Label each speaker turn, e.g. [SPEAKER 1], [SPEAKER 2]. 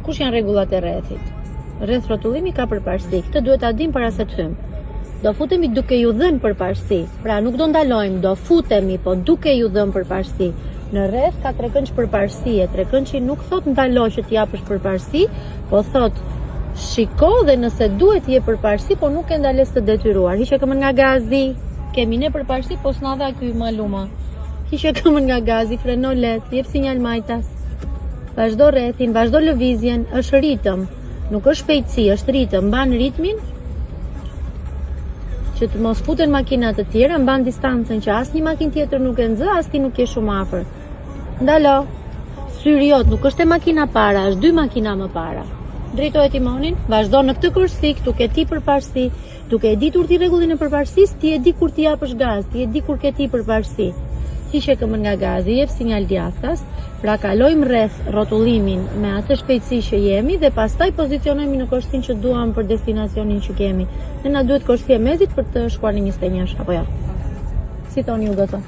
[SPEAKER 1] Kush janë rregullat e rrethit? Rreth rrotullimi ka përparësi. Këtë duhet ta dim para se të hym. Do futemi duke ju dhënë përparësi. Pra nuk do ndalojmë, do futemi, po duke ju dhënë përparësi. Në rreth ka trekëndsh përparësie. Trekëndshi nuk thot ndalo që të japësh përparësi, po thot shiko dhe nëse duhet jep përparësi, po nuk e ndales të detyruar. Hiqe këmbën nga gazi. Kemi ne përparësi, po s'na dha ky maluma. Hiqe këmbën nga gazi, freno lehtë, jep sinjal majtas. Vazhdo rrethin, vazhdo lëvizjen, është ritëm. Nuk është shpejtësi, është ritëm. Mban ritmin që të mos futen makinat të tjera, mban distancën që asnjë makinë tjetër nuk e nxë, as ti nuk je shumë afër. Ndalo. Syri jot nuk është e makina para, është 2 makina më para. Drejtoje timonin, vazhdo në këtë kursi, tu ke ti përparësi, duke e ditur ti rregullin e përparësisë, ti e di kur ti japësh gaz, ti e di kur ke ti përparësi. Hiqe këmbën nga gazi, jep sinjal djathtas, pra kalojmë rreth rrotullimin me atë shpejtësi që jemi dhe pastaj pozicionojmë në koshtin që duam për destinacionin që kemi. Ne na duhet koshti e mezit për të shkuar në 21, apo jo? Si thoni ju do të?